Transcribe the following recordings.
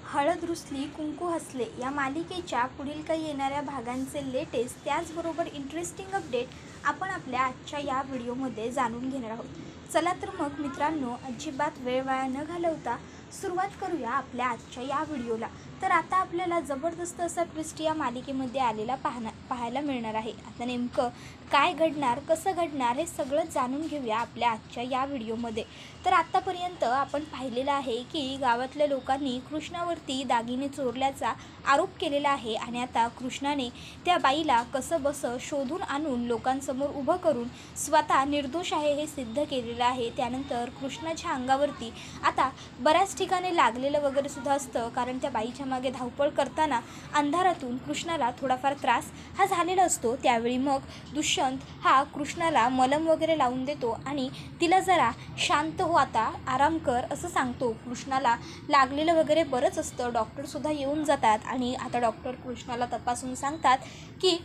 हळद रुसली कुंकू हसले या मालिकेच्या पुढील काही येणाऱ्या भागांचे लेटेस्ट त्याचबरोबर इंटरेस्टिंग अपडेट आपण आपल्या आजच्या या व्हिडिओमध्ये जाणून घेणार आहोत। चला तर मग मित्रांनो, अजिबात वेळ वाया न घालवता सुरुवात करूया आपल्या आजच्या या व्हिडिओला। तर आता आपल्याला जबरदस्त असा ट्विस्ट या मालिकेमध्ये आलेला पाहायला मिळणार आहे। आता नेमकं काय घडणार, कसं घडणार हे सगळं जाणून घेऊया आपल्या आजच्या या व्हिडिओमध्ये। तर आत्तापर्यंत आपण पाहिलेलं आहे की गावातल्या लोकांनी कृष्णावरती दागिने चोरल्याचा आरोप केलेला आहे आणि आता कृष्णाने त्या बाईला कसं बसं शोधून आणून लोकांसमोर उभं करून स्वतः निर्दोष आहे हे सिद्ध केलेलं आहे। त्यानंतर कृष्णाच्या अंगावरती आता बऱ्याच ठिकाणी लागलेलं वगैरे सुद्धा असतं, कारण त्या बाईच्या मागे धावपळ करताना अंधारातून कृष्णाला थोडाफार त्रास हा झालेला असतो। त्यावेळी मग दुष्यंत हा कृष्णाला मलम वगैरे लावून देतो आणि तिला जरा शांत हो, आता आराम कर असं सांगतो। कृष्णाला लागलेलं वगैरे बरंच असतं, डॉक्टरसुद्धा येऊन जातात आणि आता डॉक्टर कृष्णाला तपासून सांगतात की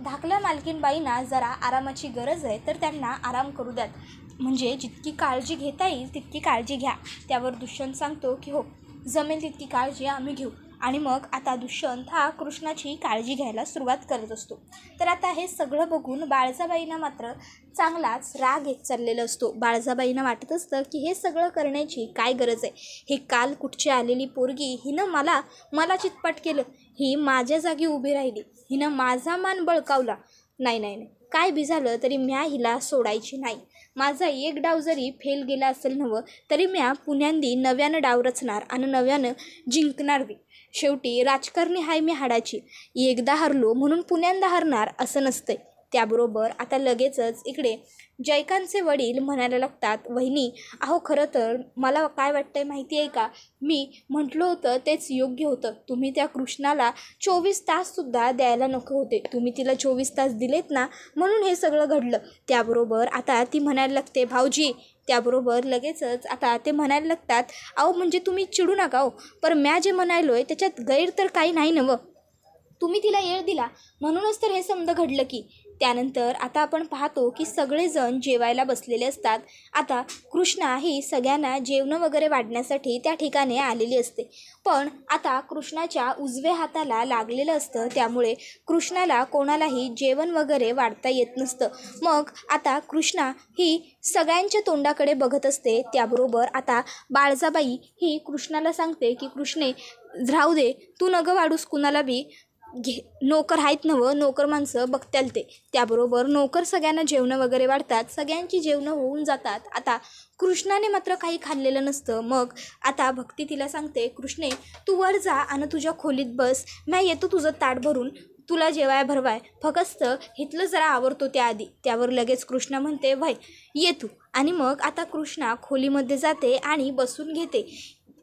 धाकल्या मालकीनबाईंना जरा आरामाची गरज आहे, तर त्यांना आराम करू द्यात, म्हणजे जितकी काळजी घेता येईल तितकी काळजी घ्या। त्यावर दुष्यंत सांगतो की हो, जमेल तितकी काळजी आम्ही घेऊ। आणि मग आता दुष्यंत हा कृष्णाची काळजी घ्यायला सुरुवात करत असतो। तर आता हे सगळं बघून बाळजाबाईंना मात्र चांगलाच राग येत चाललेला असतो। बाळजाबाईंना वाटत असतं की हे सगळं करण्याची काय गरज आहे, हे काल कुठची आलेली पोरगी, हिनं मला चितपट केलं, ही माझ्या जागी उभी राहिली, हिनं माझा मान बळकावला, नाही, काय बी झालं तरी म्या हिला सोडायची नाही। माझा एक डाव जरी फेल गेला असेल नवं तरी म्या पुण्यांदी नव्यानं डाव रचणार आणि नव्यानं जिंकणार बी। शेवटी राजकारणी हाय मी हाडाची, एकदा हरलो म्हणून पुण्यांदा हरणार असं नसतंय। त्याबरोबर आता लगेचच इकडे जयकांतचे वडील म्हणायला लागतात, वहिनी अहो खरं तर मला काय वाटतंय माहिती आहे का, मी म्हटलं होतं तेच योग्य होतं, तुम्ही त्या कृष्णाला 24 ताससुद्धा द्यायला नको होते, तुम्ही तिला 24 तास दिलेत ना, म्हणून हे सगळं घडलं। त्याबरोबर आता ती म्हणायला लागते भाऊजी, त्याबरोबर लगेचच आता ते म्हणायला लागतात, अहो म्हणजे तुम्ही चिडू नका हो, पर म्या जे म्हणायलोय त्याच्यात गैर तर काही नाही नवं, तुम्ही तिला येळ दिला म्हणूनच तर हे समजा घडलं की। त्यानंतर आता आपण पाहतो की सगळेजण जेवायला बसलेले असतात। आता कृष्णा ही सगळ्यांना जेवणं वगैरे वाढण्यासाठी त्या ठिकाणी आलेली असते, पण आता कृष्णाच्या उजव्या हाताला लागलेलं असतं, त्यामुळे कृष्णाला कोणालाही जेवण वगैरे वाढता येत नसतं। मग आता कृष्णा ही सगळ्यांच्या तोंडाकडे बघत असते। त्याबरोबर आता बाळजाबाई ही कृष्णाला सांगते की कृष्णे राहू दे, तू नगं वाढूस कुणाला बी, नोकर आहेत नवं, नोकर माणसं बघत्याल ते। त्याबरोबर नोकर सगळ्यांना जेवणं वगैरे वाढतात, सगळ्यांची जेवणं होऊन जातात। आता कृष्णाने मात्र काही खाल्लेलं नसतं। मग आता भक्ती तिला सांगते, कृष्णे तू वर जा आणि तुझ्या खोलीत बस, मी येतो तुझं ताट भरून तुला जेवाय भरवाय, फक्त इथलं जरा आवरतो त्याआधी। त्यावर लगेच कृष्णा म्हणते व्हय ये तू, आणि मग आता कृष्णा खोलीमध्ये जाते आणि बसून घेते।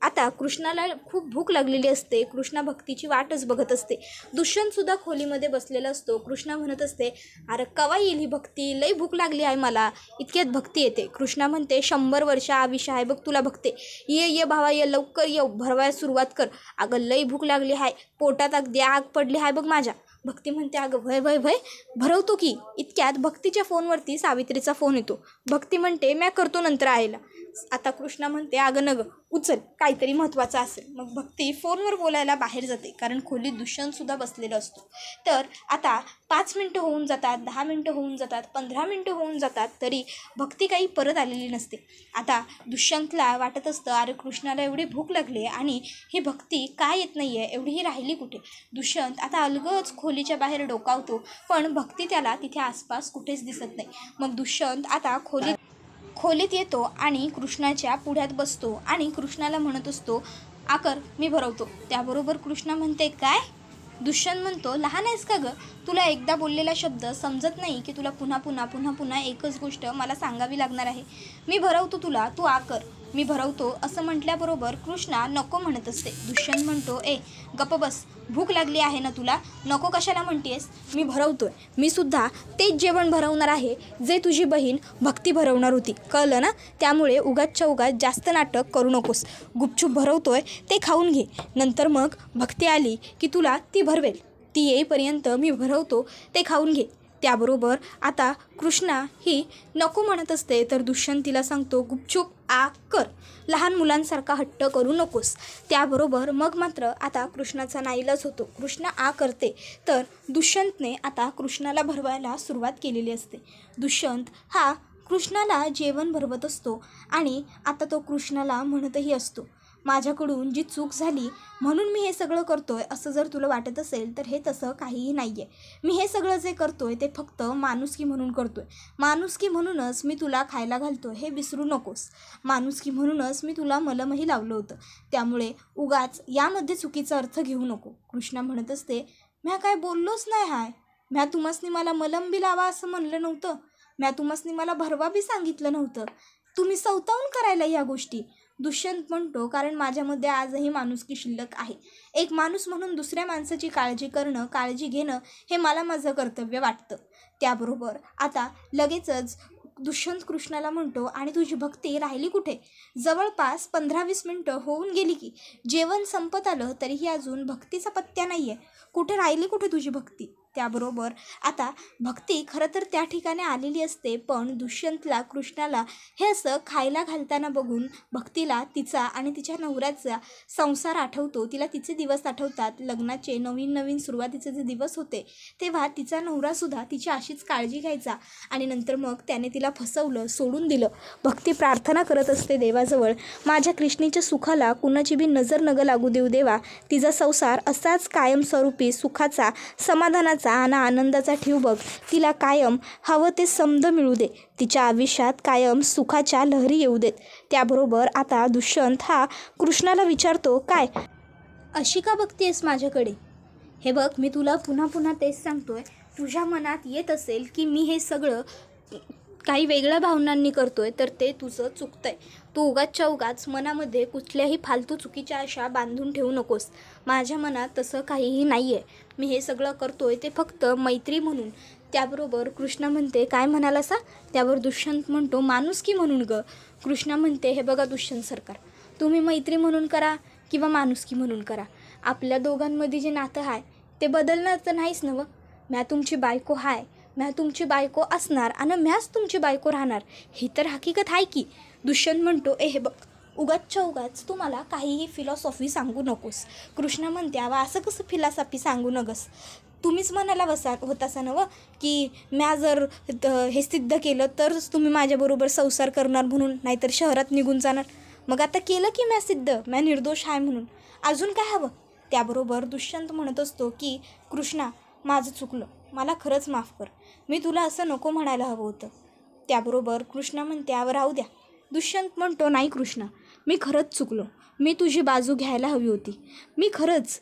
आता कृष्णाला खूप भूक लागलेली असते, कृष्णा भक्तीची वाटच बघत असते। दुष्यंतसुद्धा खोलीमध्ये बसलेला असतो। कृष्णा म्हणत असते, अरे कवा येईल ही भक्ती, लई भूक लागली आहे मला, इतक्यात भक्ती येते। कृष्णा म्हणते 100 वर्ष आयुष्य आहे बघ तुला बघते, ये भावा ये, लवकर ये, भरवायला सुरुवात कर, अगं लई भूक लागली आहे, पोटात अगदी आग पडली आहे बघ माझ्या। भक्ती म्हणते, अगं भय भरवतो की। इतक्यात भक्तीच्या फोनवरती सावित्रीचा फोन येतो। भक्ती म्हणते म्या करतो नंतर आयला। आता कृष्णा म्हणते, अगं नगं उचल, काहीतरी महत्त्वाचं असेल। मग भक्ती फोनवर बोलायला बाहेर जाते, कारण खोलीत दुष्यंतसुद्धा बसलेला असतो। तर आता 5 मिनटं होऊन जातात, 10 मिनटं होऊन जातात, 15 मिनटं होऊन जातात, तरी भक्ती काही परत आलेली नसते। आता दुष्यंतला वाटत असतं, अरे कृष्णाला एवढी भूक लागली आणि ही भक्ती काय येत नाही आहे, एवढी ही राहिली कुठे। दुष्यंत आता अलगच खोलीच्या बाहेर डोकावतो, पण भक्ती त्याला तिथे आसपास कुठेच दिसत नाही। मग दुष्यंत आता खोलीत येतो आणि कृष्णाच्या पुढ्यात बसतो आणि कृष्णाला म्हणत असतो, आकर मी भरवतो। त्याबरोबर कृष्णा म्हणते, काय? दुष्यंत म्हणतो, लहान आहेस का गं, तुला एकदा बोललेला शब्द समजत नाही की तुला पुन्हा एकच गोष्ट मला सांगावी लागणार आहे, मी भरवतो तुला, तू आकर, मी भरवतो असं म्हटल्याबरोबर कृष्णा नको म्हणत असते। दुष्यंत म्हणतो, गप्प बस, भूक लागली आहे ना तुला, नको कशाला म्हणतेस, मी भरवतोय, मी सुद्धा तेच जेवण भरवणार आहे जे तुझी बहीण भक्ती भरवणार होती, कळलं ना, त्यामुळे उगाचच्या उगाच जास्त नाटक करू नकोस, गुपचूप भरवतोय ते खाऊन घे, नंतर मग भक्ती आली की तुला ती भरवेल, ती येईपर्यंत मी भरवतो ते खाऊन घे। त्याबरोबर आता कृष्णा ही नको म्हणत असते, तर दुष्यंत तिला सांगतो गुपचूप आ कर, लहान मुलांसारखा हट्ट करू नकोस. त्याबरोबर मग मात्र आता कृष्णाचा नाईलाज होतो. कृष्णा आ करते, तर दुष्यंतने आता कृष्णाला भरवायला सुरुवात केलेली असते. दुष्यंत हा कृष्णाला जेवण भरवत असतो आणि आता तो कृष्णाला म्हणतही असतो, माझ्याकडून जी चूक झाली म्हणून मी हे सगळं करतोय असं जर तुला वाटत असेल तर हे तसं काहीही नाही आहे. मी हे सगळं जे करतोय ते फक्त माणुसकी म्हणून करतोय. माणुसकी म्हणूनच मी तुला खायला घालतो, हे विसरू नकोस. माणुसकी म्हणूनच मी तुला मलमही लावलं होतं. त्यामुळे उगाच यामध्ये चुकीचा अर्थ घेऊ नको. कृष्णा म्हणत असते, म्या काय बोललोच नाही हाय. म्या तुम्हासनी मला मलम बी लावा असं म्हणलं नव्हतं. म्या तुम्हासनी मला भरवा बी सांगितलं नव्हतं. तुम्ही स्वतःहून करायला या गोष्टी. दुष्यंत म्हणतो, कारण माझ्यामध्ये आजही माणुसकी शिल्लक आहे. एक माणूस म्हणून दुसऱ्या माणसाची काळजी करणं, काळजी घेणं हे मला माझं कर्तव्य वाटतं. त्याबरोबर आता लगेचच दुष्यंत कृष्णाला म्हणतो, आणि तुझी भक्ती राहिली कुठे? जवळपास 15-20 मिनटं होऊन गेली की जेवण संपत आलं तरीही अजून भक्तीचा पत्त्या नाही आहे. कुठे राहिली कुठे तुझी भक्ती? त्याबरोबर आता भक्ती खरं तर त्या ठिकाणी आलेली असते, पण दुष्यंतला कृष्णाला हे असं खायला घालताना बघून भक्तीला तिचा आणि तिच्या नवऱ्याचा संसार आठवतो. तिला तिचे दिवस आठवतात, लग्नाचे नवीन सुरुवातीचे जे दिवस होते तेव्हा तिचा नवरासुद्धा तिची अशीच काळजी घ्यायचा आणि नंतर मग त्याने तिला फसवलं, सोडून दिलं. भक्ती प्रार्थना करत असते देवाजवळ, माझ्या कृष्णीच्या सुखाला कुणाची बी नजर नग लागू देऊ देवा. तिचा संसार असाच कायमस्वरूपी सुखाचा, समाधानाचा आणि आनंदाचा ठेव बघ. तिला कायम हवं ते समद मिळू दे. तिच्या आयुष्यात कायम सुखाच्या लहरी येऊ देत. त्याबरोबर आता दुष्यंत हा कृष्णाला विचारतो, काय अशी का बघतेस माझ्याकडे? हे बघ, मी तुला पुन्हा तेच सांगतोय, तुझ्या मनात येत असेल की मी हे सगळं काही वेगळ्या भावनांनी करतोय तर ते तुझं चुकतंय. तू उगाच मनामध्ये कुठल्याही फालतू चुकीच्या आशा बांधून ठेवू नकोस. माझ्या मनात तसं काहीही नाही आहे. मी हे सगळं करतोय ते फक्त मैत्री म्हणून. त्याबरोबर कृष्णा म्हणते, काय म्हणाला सा? त्यावर दुष्यंत म्हणतो, माणुसकी म्हणून ग. कृष्णा म्हणते, हे बघा दुष्यंत सरकार, तुम्ही मैत्री म्हणून करा किंवा माणुसकी म्हणून करा, आपल्या दोघांमध्ये जे नातं आहे ते बदलणार तर नाहीच नवं. म्या तुमची बायको आहे, म्या तुमची बायको असणार आणि म्याच तुमची बायको राहणार, ही तर हकीकत आहे की. दुष्यंत म्हणतो, हे बघ, उगाच तू मला काहीही फिलॉसॉफी सांगू नकोस. कृष्णा म्हणते, अवा असं कसं फिलॉसॉफी सांगू नगस? तुम्हीच म्हणायला होतासा नवं की म्या जर हे सिद्ध केलं तरच तुम्ही माझ्याबरोबर संसार करणार म्हणून, नाहीतर शहरात निघून जाणार. मग आता केलं की म्या सिद्ध, म्या निर्दोष आहे म्हणून, अजून काय हवं? त्याबरोबर दुष्यंत म्हणत असतो की कृष्णा, माझं चुकलं, मला खरंच माफ कर. मी तुला असं नको म्हणायला हवं होतं. त्याबरोबर कृष्णा म्हणते, यावर राहू द्या. दुष्यंत म्हणतो, नाही कृष्णा, मी खरंच चुकलो. मी तुझी बाजू घ्यायला हवी होती. मी खरंच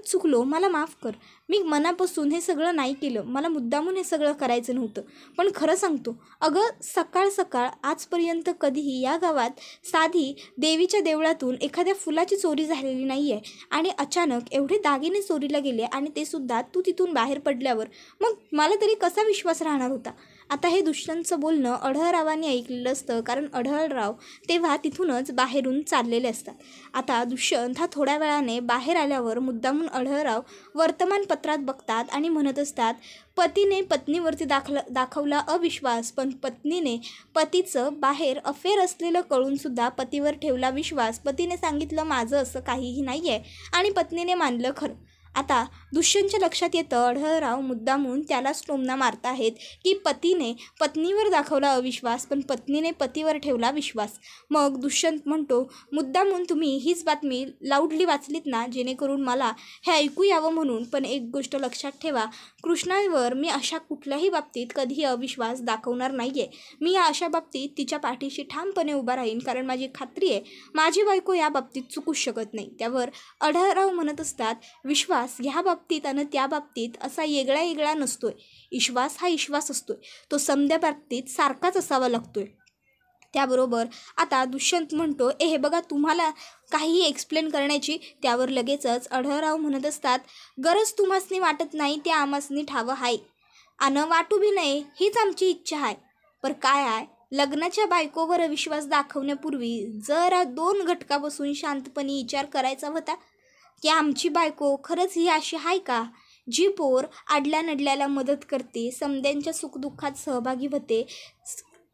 चुकलो, मला माफ कर. मी मनापासून हे सगळं नाही केलं, मला मुद्दामून हे सगळं करायचं नव्हतं. पण खरं सांगतो, अगं सकाळ आजपर्यंत कधीही या गावात साधी देवीच्या देवळातून एखाद्या फुलाची चोरी झालेली नाही आहे. आणि अचानक एवढे दागिने चोरीला गेले आणि ते सुद्धा तू तिथून बाहेर पडल्यावर, मग मला तरी कसा विश्वास राहणार होता? आता हे दुष्यंतचं बोलणं अढळरावांनी ऐकलेलं असतं, कारण अढळराव तेव्हा तिथूनच बाहेरून चाललेले असतात. आता दुष्यंत हा थोड्या वेळाने बाहेर आल्यावर मुद्दामून अढळराव वर्तमानपत्रात बघतात आणि म्हणत असतात, पतीने पत्नीवरती दाखवला अविश्वास, पण पत्नीने पतीचं बाहेर अफेअर असलेलं कळूनसुद्धा पतीवर ठेवला विश्वास. पतीने सांगितलं माझं असं काहीही नाही आहे आणि पत्नीने मानलं खरं. आता दुष्यंतच्या लक्षात येतं, अढळराव मुद्दामून त्यालाच टोमणा मारत आहेत की पतीने पत्नीवर दाखवला अविश्वास, पण पत्नीने पतीवर ठेवला विश्वास. मग दुष्यंत म्हणतो, मुद्दामून तुम्ही हीच बातमी लाऊडली वाचलीत ना, जेणेकरून मला हे ऐकू यावं म्हणून. पण एक गोष्ट लक्षात ठेवा, कृष्णावर मी अशा कुठल्याही बाबतीत कधीही अविश्वास दाखवणार नाही आहे. मी या अशा बाबतीत तिच्या पाठीशी ठामपणे उभा राहीन, कारण माझी खात्री आहे माझी बायको या बाबतीत चुकूच शकत नाही. त्यावर अढळराव म्हणत असतात, विश्वास ह्या बाबतीत आणि त्या बाबतीत असा वेगळा नसतोय. विश्वास हा विश्वास असतोय, तो समद्या बाबतीत सारखाच असावा लागतोय. त्याबरोबर आता दुष्यंत म्हणतो, हे बघा, तुम्हाला काहीही एक्सप्लेन करण्याची. त्यावर लगेचच अढळराव म्हणत असतात, गरज तुम्हासनी वाटत नाही ते आमासनी ठावं आहे आणि वाटू बी नाही हीच आमची इच्छा आहे. पर काय आहे, लग्नाच्या बायकोवर विश्वास दाखवण्यापूर्वी जरा 2 घटका बसून शांतपणे विचार करायचा होता की आमची बायको खरंच ही अशी आहे का, जी पोर आडल्या नडल्याला मदत करते, समद्यांच्या सुखदुःखात सहभागी होते,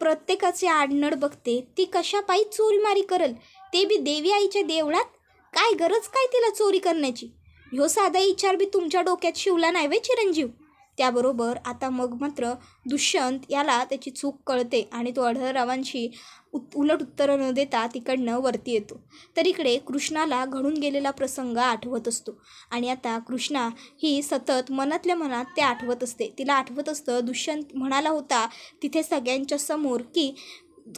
प्रत्येकाचे आडनड बघते, ती कशा पायी चोरीमारी करल, ते बी देवी आईच्या देवळात? काय गरज काय तिला चोरी करण्याची? ह्यो साधा विचार बी तुमच्या डोक्यात शिवला नाही वे चिरंजीव? त्याबरोबर आता मग मात्र दुष्यंत याला त्याची चूक कळते आणि तो अढळरावांशी उलट उत्तरं न देता तिकडनं वरती येतो. तर इकडे कृष्णाला घडून गेलेला प्रसंग आठवत असतो आणि आता कृष्णा ही सतत मनातल्या मनात ते आठवत असते. तिला आठवत असतं दुष्यंत म्हणाला होता तिथे सगळ्यांच्या समोर की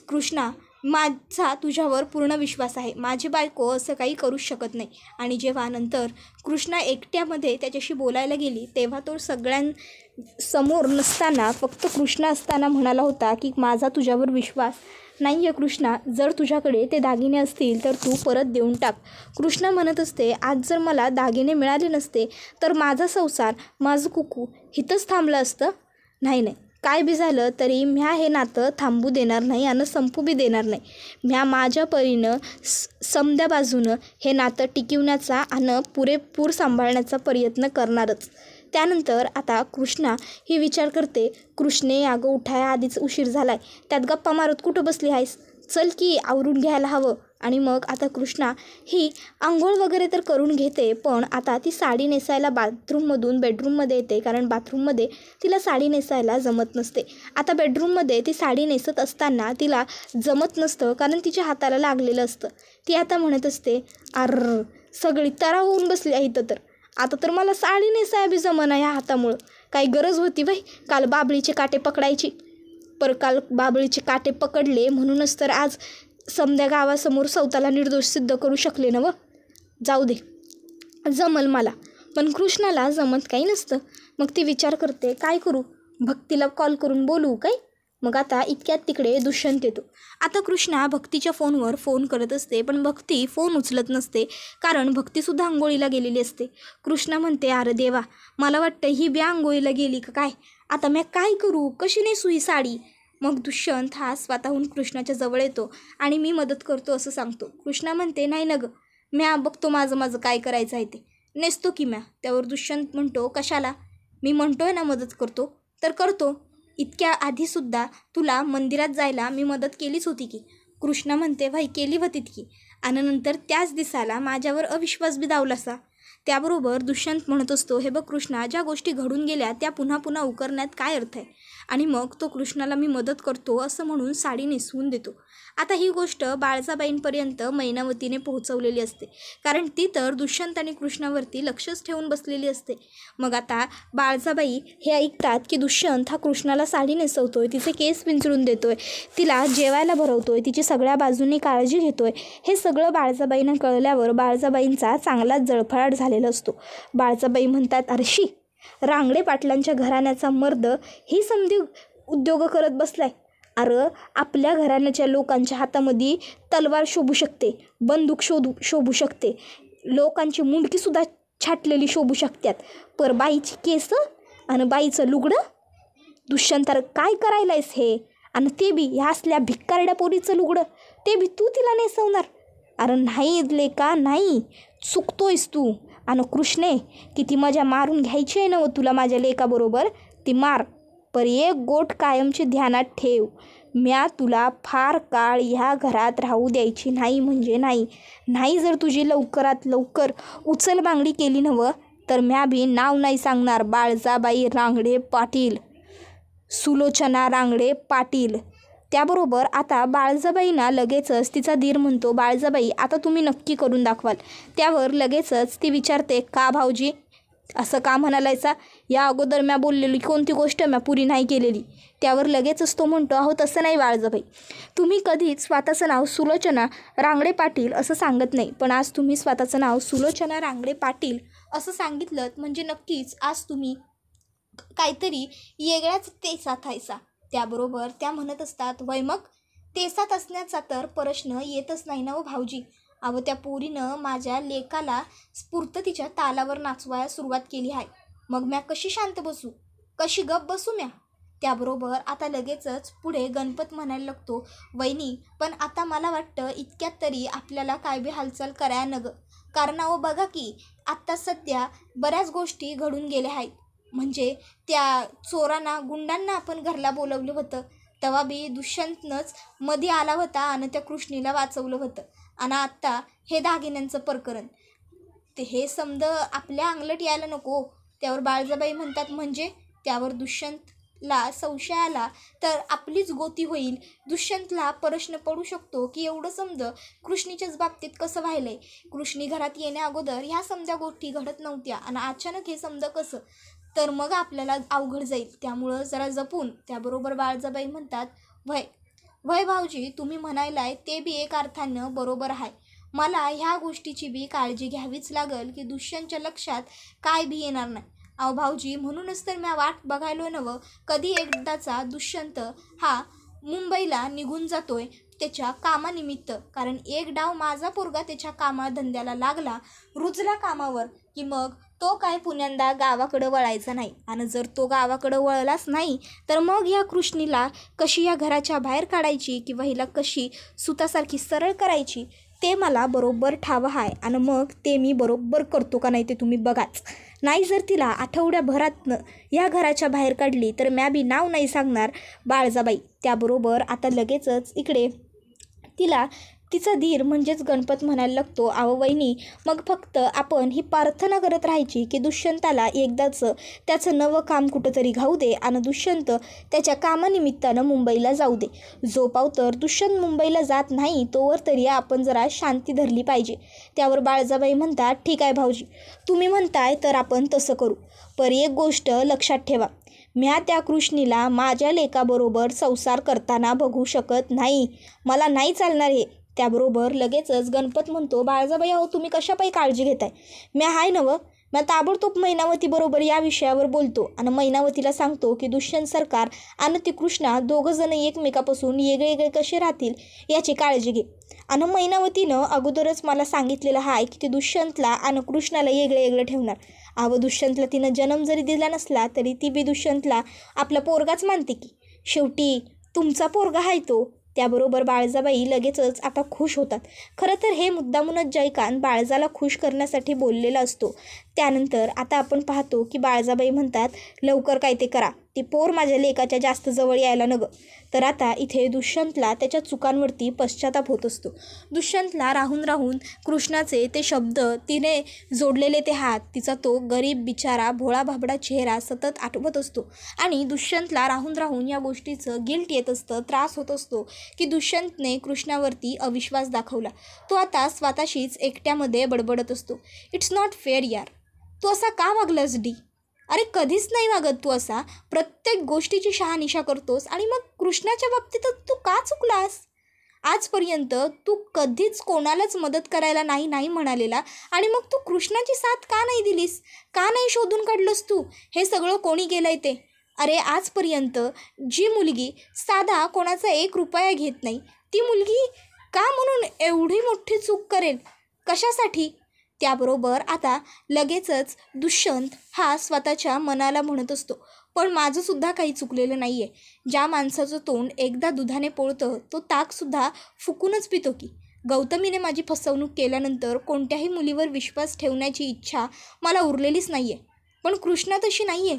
कृष्णा, माझा तुझ्यावर पूर्ण विश्वास आहे, माझी बायको असं काही करूच शकत नाही. आणि जेव्हा नंतर कृष्णा एकट्यामध्ये त्याच्याशी बोलायला गेली तेव्हा तो सगळ्यांसमोर नसताना फक्त कृष्णा असताना म्हणाला होता की माझा तुझ्यावर विश्वास नाही आहे कृष्णा, जर तुझ्याकडे ते दागिने असतील तर तू परत देऊन टाक. कृष्णा म्हणत असते आज जर मला दागिने मिळाले नसते तर माझा संसार, माझं कुकू इथंच थांबलं असतं. नाही, काय बी झालं तरी म्या हे नातं थांबू देणार नाही आणि संपू बी देणार नाही. म्या माझ्या परीनं समद्या बाजूनं हे नातं टिकवण्याचा आणि पुरेपूर सांभाळण्याचा प्रयत्न करणारच. त्यानंतर आता कृष्णा ही विचार करते, कृष्णे अगं उठाया आधीच उशीर झालाय, त्यात गप्पा मारत कुठं बसली आहेस, चल की आवरून घ्यायला हवं. आणि मग आता कृष्णा ही आंघोळ वगैरे तर करून घेते, पण आता ती साडी नेसायला बाथरूममधून बेडरूममध्ये येते, कारण बाथरूममध्ये तिला साडी नेसायला जमत नसते. आता बेडरूममध्ये ती साडी नेसत असताना तिला जमत नसतं कारण तिच्या हाताला लागलेलं असतं. ती आता म्हणत असते सगळी तरा होऊन बसली आहे इथं, तर आता तर मला साडी नेसाया बी जमना या हातामुळं. काही गरज होती बाई काल बाबळीचे काटे पकडायची, पर काल बाबळीचे काटे पकडले म्हणूनच तर आज समद्या गावासमोर स्वतःला निर्दोष सिद्ध करू शकले ना. जाऊ दे, जमल मला. पण कृष्णाला जमत काही नसतं. मग ती विचार करते काय करू, भक्तीला कॉल करून बोलू काय. मग आता इतक्यात तिकडे दुष्यंत येतो. आता कृष्णा भक्तीच्या फोनवर फोन करत असते, पण भक्ती फोन उचलत नसते कारण भक्तीसुद्धा आंघोळीला गेलेली असते. कृष्णा म्हणते अरे देवा, मला वाटतं ही बी आंघोळीला गेली का काय, आता मी काय करू, कशी नेसू ही साडी. मग दुष्यंत हा स्वतःहून कृष्णाच्या जवळ येतो आणि मी मदत करतो असं सांगतो. कृष्णा म्हणते नाही ना गं, म्या बघतो माझं काय करायचं आहे ते, नेसतो की म्या. त्यावर दुष्यंत म्हणतो कशाला, मी म्हणतोय ना मदत करतो तर करतो. इतक्या आधीसुद्धा तुला मंदिरात जायला मी मदत केलीच होती की. कृष्णा म्हणते भाई केली होती की, आणि नंतर त्याच दिसाला माझ्यावर अविश्वास बी दावलासा. त्याबरोबर दुष्यंत म्हणत असतो हे बघ कृष्णा, ज्या गोष्टी घडून गेल्या त्या पुन्हा पुन्हा उकरण्यात काय अर्थ आहे. आणि मग तो कृष्णाला मी मदत करतो असं म्हणून साडी नेसवून देतो. आता ही गोष्ट बाळजाबाईंपर्यंत मैनावतीने पोहोचवलेली असते, कारण ती तर दुष्यंत आणि कृष्णावरती लक्षच ठेवून बसलेली असते. मग आता बाळजाबाई हे ऐकतात की दुष्यंत हा कृष्णाला साडी नेसवतोय, तिचे केस विंचरून देतोय, तिला जेवायला भरवतोय, तिची सगळ्या बाजूंनी काळजी घेतोय. हे सगळं बाळजाबाईंना कळल्यावर बाळजाबाईंचा चांगलाच जळफळाट झालेला असतो. बाळजाबाई म्हणतात अरशी, रांगडे पाटलांच्या घराण्याचा मर्द ही समधी उद्योग करत बसलाय. अरे आपल्या घराण्याच्या लोकांच्या हातामध्ये तलवार शोभू शकते, बंदूक शोभू शकते, लोकांची मुंडकीसुद्धा छाटलेली शोभू शकतात, पर बाईची केस आणि बाईचं लुगडं, दुष्यंत काय करायलायस हे, आणि ते बी ह्या असल्या भिक्कारड्या पोरीचं लुगडं, ते बी तू तिला नेसवणार. अरे नाही लेका नाही, चुकतोयस तू. आणि कृष्णे, किती मजा मारून घ्यायची आहे ना व तुला माझ्या लेकाबरोबर, ती मार, पर एक गोट कायमची ध्यानात ठेव, म्या तुला फार काळ ह्या घरात राहू द्यायची नाही म्हणजे नाही. जर तुझी लवकरात लवकर उचल बांगडी केली नव तर म्या बी नाव नाही सांगणार बाळजाबाई रांगडे पाटील, सुलोचना रांगडे पाटील. त्याबरोबर आता बाळजाबाईंना लगेचच तिचा दीर म्हणतो बाळजाबाई आता तुम्ही नक्की करून दाखवाल. त्यावर लगेचच ती विचारते का भाऊजी असं का म्हणालायचा, या अगोदर म्या बोललेली कोणती गोष्ट म्या पुरी नाही केलेली. त्यावर लगेचच तो म्हणतो अहो तसं नाही बाळजाबाई, तुम्ही कधीच स्वतःचं नाव सुलोचना रांगडे पाटील असं सांगत नाही, पण आज तुम्ही स्वतःचं नाव सुलोचना रांगडे पाटील असं सांगितलं म्हणजे नक्कीच आज तुम्ही काहीतरी वेगळ्याच तेसात हायसा. त्याबरोबर त्या म्हणत असतात वय मग तेसात असण्याचा तर प्रश्न येतच नाही ना व भाऊजी. अहो त्या पोरीनं माझ्या लेकाला स्फूर्त तिच्या तालावर नाचवायला सुरुवात केली आहे, मग म्या कशी शांत बसू, कशी गप बसू म्या. त्याबरोबर आता लगेचच पुढे गणपत म्हणायला लागतो वहिनी पण आता मला वाटतं इतक्यात तरी आपल्याला काय बी हालचाल करायला नग, कारण अहो बघा की आत्ता सध्या बऱ्याच गोष्टी घडून गेल्या आहेत. म्हणजे त्या चोरांना गुंडांना आपण घरला बोलवलं होतं, तेव्हा बी दुष्यंतनंच मध्ये आला होता आणि त्या कृष्णीला वाचवलं होतं. आणि आत्ता हे दागिन्यांचं प्रकरण, ते हे समज आपल्या अंगलट यायला नको. त्यावर बाळजाबाई म्हणतात म्हणजे त्यावर दुष्यंतला संशय आला तर आपलीच गोती होईल. दुष्यंतला प्रश्न पडू शकतो की एवढं समज कृष्णीच्याच बाबतीत कसं व्हायलंय. कृष्णी घरात येण्या अगोदर ह्या समजा गोष्टी घडत नव्हत्या आणि अचानक हे समजा कसं, तर मग आपल्याला अवघड जाईल. त्यामुळं जरा जपून. त्याबरोबर बाळजाबाई म्हणतात, वय वय भाऊजी, तुम्ही म्हणायलाय ते बी एक अर्थानं बरोबर आहे. मला ह्या गोष्टीची बी काळजी घ्यावीच लागेल की दुष्यंतच्या लक्षात काय बी येणार नाही. अहो भाऊजी, म्हणूनच तर मी वाट बघायलो नवं कधी एकदाचा दुष्यंत हा मुंबईला निघून जातोय त्याच्या कामानिमित्त. कारण एक डाव माझा पोरगा त्याच्या कामाधंद्याला लागला, रुजला कामावर, की मग तो काय पुण्यांदा गावाकडं वळायचा नाही. आणि जर तो गावाकडं वळलाच नाही तर मग ह्या कृष्णीला कशी या घराच्या बाहेर काढायची किंवा हिला कशी सुतासारखी सरळ करायची ते मला बरोबर ठाव आहे. आणि मग ते मी बरोबर करतो का नाही ते तुम्ही बघाच. नाही जर तिला आठवड्याभरातनं या घराच्या बाहेर काढली तर म्या बी नाव नाही सांगणार बाळजाबाई. त्याबरोबर आता लगेचच इकडे तिला तिचा धीर म्हणजेच गणपत म्हणायला लागतो, अहो वहिनी, मग फक्त आपण ही प्रार्थना करत राहायची की दुष्यंताला एकदाचं त्याचं नवं काम कुठंतरी घाऊ दे आणि दुष्यंत त्याच्या कामानिमित्तानं मुंबईला जाऊ दे. जोपावतर दुष्यंत मुंबईला जात नाही तोवर तरी आपण जरा शांती धरली पाहिजे. त्यावर बाळजाबाई म्हणतात, ठीक आहे भाऊजी, तुम्ही म्हणताय तर आपण तसं करू. पण एक गोष्ट लक्षात ठेवा, म्या त्या कृष्णीला माझ्या लेकाबरोबर संसार करताना बघू शकत नाही. मला नाही चालणार हे. त्याबरोबर लगेचच गणपत म्हणतो, बाळजाबाई अहो तुम्ही कशापायी काळजी घेताय, म्या हाय नवं. म्या ताबडतोब मैनावतीबरोबर या विषयावर बोलतो आणि मैनावतीला सांगतो की दुष्यंत सरकार आणि ती कृष्णा दोघंजण एकमेकापासून वेगळे कसे राहतील याची काळजी घे. आणि मैनावतीनं अगोदरच मला सांगितलेलं आहे की ती दुष्यंतला आणि कृष्णाला वेगळे ठेवणार. अहो दुष्यंतला तिनं जन्म जरी दिला नसला तरी ती बी दुष्यंतला आपला पोरगाच मानते की, शेवटी तुमचा पोरगा आहे तो. त्याबरोबर बाळजाबाई लगेचच आता खुश होतात. खरं तर हे मुद्दामूनच जयकांत बाळजाला खुश करण्यासाठी बोललेला असतो. त्यानंतर आता आपण पाहतो की बाळजाबाई म्हणतात, लवकर काय ते करा, ती पोर माझ्या लेकाच्या जास्त जवळ यायला नगं. तर आता इथे दुष्यंतला त्याच्या चुकांवरती पश्चाताप होत असतो. दुष्यंतला राहून कृष्णाचे ते शब्द, तिने जोडलेले ते हात, तिचा तो गरीब बिचारा भोळा भाबडा चेहरा सतत आठवत असतो. आणि दुष्यंतला राहून या गोष्टीचं गिल्ट येत असतं, त्रास होत असतो की दुष्यंतने कृष्णावरती अविश्वास दाखवला. तो आता स्वतःशीच एकट्यामध्ये बडबडत असतो, इट्स नॉट फेअर यार, तू असा का वागलास डी? अरे कधीच नाही वागत तू असा, प्रत्येक गोष्टीची शहानिशा करतोस आणि मग कृष्णाच्या बाबतीतच तू का चुकलास? आजपर्यंत तू कधीच कोणालाच मदत करायला नाही म्हणालेला आणि मग तू कृष्णाची साथ का नाही दिलीस? का नाही शोधून काढलंस तू हे सगळं कोणी केलंय ते? अरे आजपर्यंत जी मुलगी साधा कोणाचा 1 रुपया घेत नाही ती मुलगी का म्हणून एवढी मोठी चूक करेल? कशासाठी? त्याबरोबर आता लगेचच दुष्यंत हा स्वतःच्या मनाला म्हणत असतो, पण माझंसुद्धा काही चुकलेलं नाही आहे. ज्या माणसाचं तोंड एकदा दुधाने पोळतं तो ताकसुद्धा फुकूनच पितो की. गौतमीने माझी फसवणूक केल्यानंतर कोणत्याही मुलीवर विश्वास ठेवण्याची इच्छा मला उरलेलीच नाही आहे. पण कृष्णा तशी नाही आहे.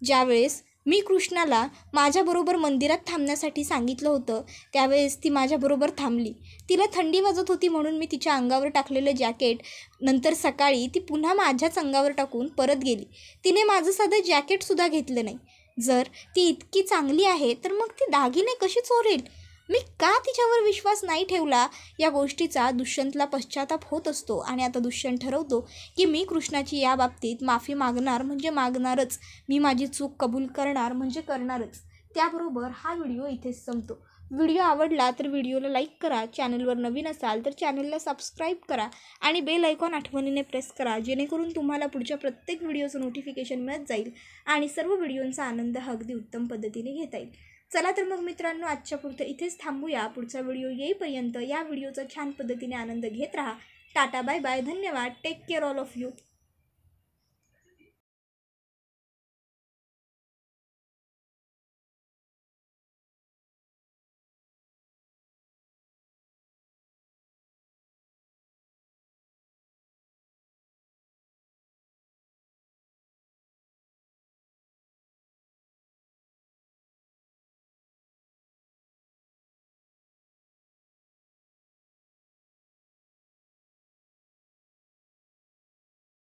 ज्यावेळेस मी कृष्णाला माझ्याबरोबर मंदिरात थांबण्यासाठी सांगितलं होतं त्यावेळेस ती माझ्याबरोबर थांबली. तिला थंडी वाजत होती म्हणून मी तिच्या अंगावर टाकलेलं जॅकेट नंतर सकाळी ती पुन्हा माझ्याच अंगावर टाकून परत गेली. तिने माझं साधं जॅकेटसुद्धा घेतलं नाही. जर ती इतकी चांगली आहे तर मग ती दागिने कशी चोरेल? मी का तिच्यावर विश्वास नाही ठेवला या गोष्टीचा दुष्यंतला पश्चाताप होत असतो. आणि आता दुष्यंत ठरवतो की मी कृष्णाची या बाबतीत माफी मागणार म्हणजे मागणारच, मी माझी चूक कबूल करणार म्हणजे करणारच. त्याबरोबर हा व्हिडिओ इथेच संपतो. व्हिडिओ आवडला तर व्हिडिओला लाईक करा, चॅनलवर नवीन असाल तर चॅनलला सबस्क्राईब करा आणि बेल आयकॉन आठवणीने प्रेस करा, जेणेकरून तुम्हाला पुढच्या प्रत्येक व्हिडिओचं नोटिफिकेशन मिळत जाईल आणि सर्व व्हिडिओंचा आनंद अगदी उत्तम पद्धतीने घेता येईल. चला तर मग मित्रांनो, आजच्या पुरतं इथेच थांबूया. पुढचा व्हिडिओ येईपर्यंत या व्हिडिओचा छान पद्धतीने आनंद घेत राहा. टाटा, बाय बाय, धन्यवाद, take care all of you.